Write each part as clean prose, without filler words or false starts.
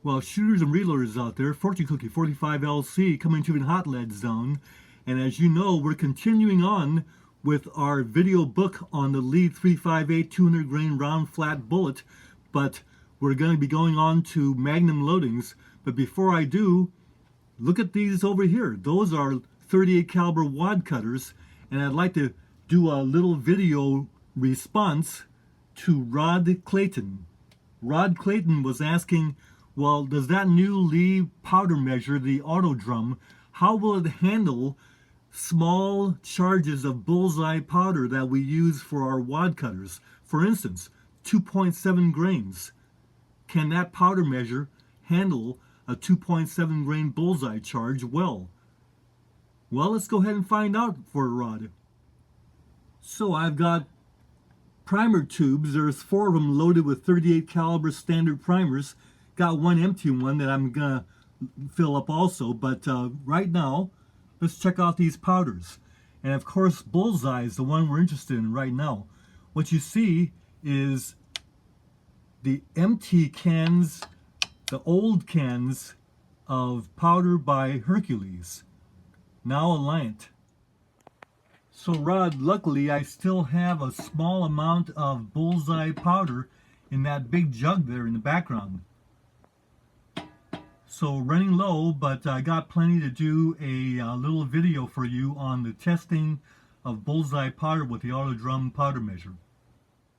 Well, shooters and reloaders out there, Fortune Cookie 45LC coming to the hot lead zone. And as you know, we're continuing on with our video book on the Lead 358 200 grain round flat bullet, but we're going to be going on to Magnum loadings. But before I do, look at these over here. Those are 38 caliber wad cutters, and I'd like to do a little video response to Rod Clayton. Rod Clayton was asking, well, does that new Lee powder measure, the auto drum, how will it handle small charges of Bullseye powder that we use for our wad cutters? For instance, 2.7 grains. Can that powder measure handle a 2.7 grain Bullseye charge well? Well, let's go ahead and find out for Rod. So I've got primer tubes. There's 4 of them loaded with 38 caliber standard primers. Got one empty one that I'm gonna fill up also, but right now let's check out these powders. And of course, Bullseye is the one we're interested in right now. What you see is the empty cans, the old cans of powder by Hercules, now Alliant. So Rod, luckily I still have a small amount of Bullseye powder in that big jug there in the background. So running low, but I got plenty to do a little video for you on the testing of Bullseye powder with the auto drum powder measure.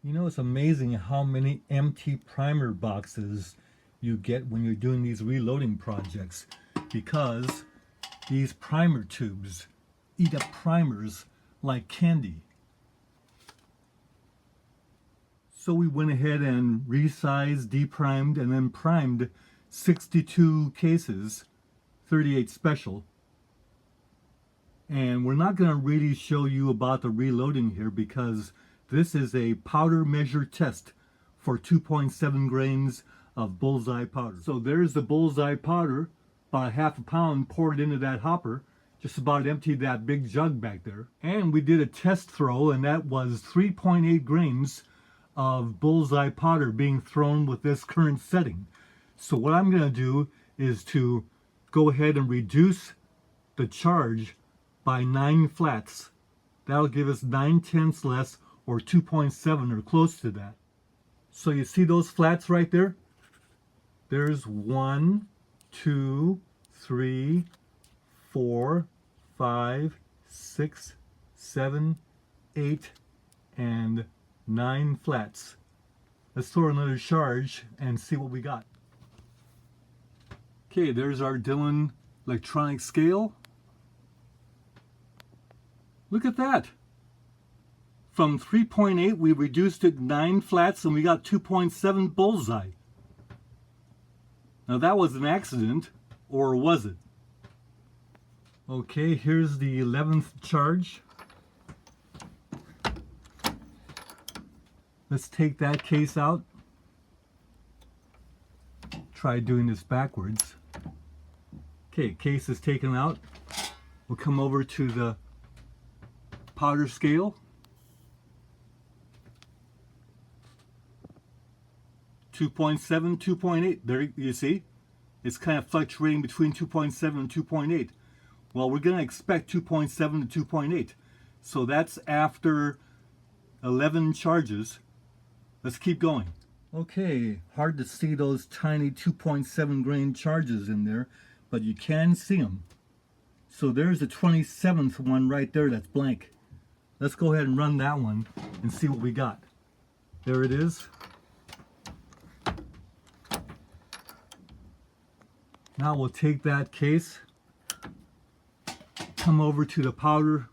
You know, it's amazing how many empty primer boxes you get when you're doing these reloading projects, because these primer tubes eat up primers like candy. So we went ahead and resized, deprimed, and then primed 62 cases, 38 special. And we're not going to really show you about the reloading here because this is a powder measure test for 2.7 grains of Bullseye powder. So there's the Bullseye powder, about ½ pound poured into that hopper, just about emptied that big jug back there. And we did a test throw, and that was 3.8 grains of Bullseye powder being thrown with this current setting. So what I'm going to do is to go ahead and reduce the charge by 9 flats. That'll give us 9/10 less, or 2.7, or close to that. So you see those flats right there? There's 1, 2, 3, 4, 5, 6, 7, 8, and 9 flats. Let's throw another charge and see what we got. Okay, there's our Dillon electronic scale. Look at that. From 3.8 we reduced it 9 flats and we got 2.7 Bullseye. Now that was an accident, or was it? Okay, here's the 11th charge. Let's take that case out. Try doing this backwards. Okay, case is taken out. We'll come over to the powder scale. 2.7, 2.8. There you see. It's kind of fluctuating between 2.7 and 2.8. Well, we're going to expect 2.7 to 2.8. So that's after 11 charges. Let's keep going. Okay, hard to see those tiny 2.7 grain charges in there, but you can see them. So there's the 27th one right there that's blank. Let's go ahead and run that one and see what we got. There it is. Now we'll take that case, come over to the powder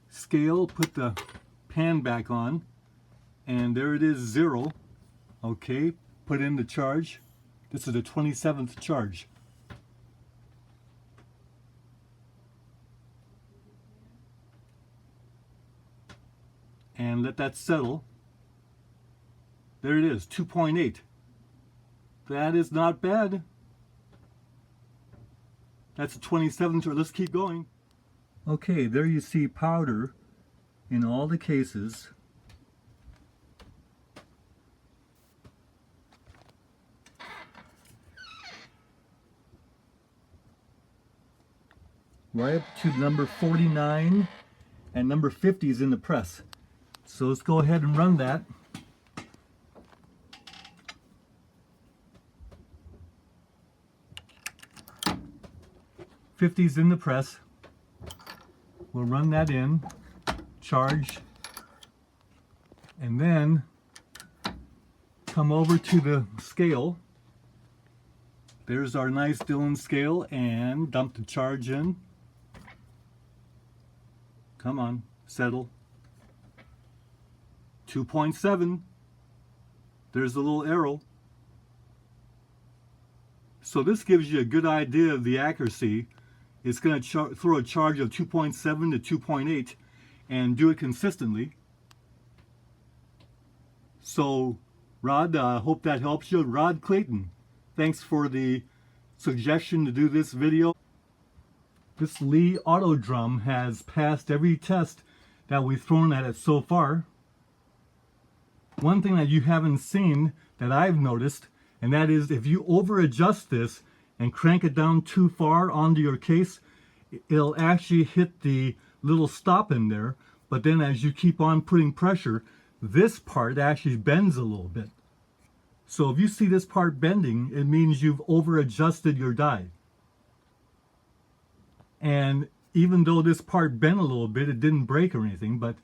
scale, put the pan back on, and there it is, 0. Okay, put in the charge. This is the 27th charge. And let that settle. There it is, 2.8. That is not bad. That's a 27th, or let's keep going. Okay, there you see powder in all the cases. right up to number 49, and number 50 is in the press. So let's go ahead and run that. '50's in the press. We'll run that in, charge, and then come over to the scale. There's our nice Dillon scale, and dump the charge in. Come on, settle. 2.7. There's a little arrow. So this gives you a good idea of the accuracy. It's going to throw a charge of 2.7 to 2.8 and do it consistently. So, Rod, I hope that helps you. Rod Clayton, thanks for the suggestion to do this video. This Lee auto drum has passed every test that we've thrown at it so far. One thing that you haven't seen that I've noticed, and that is if you over adjust this and crank it down too far onto your case, it'll actually hit the little stop in there, but then as you keep on putting pressure, this part actually bends a little bit. So if you see this part bending, it means you've over adjusted your die. And even though this part bent a little bit, it didn't break or anything, but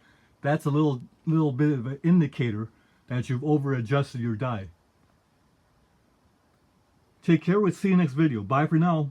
that's a little bit of an indicator that you've over adjusted your die. Take care. We'll see you next video. Bye for now.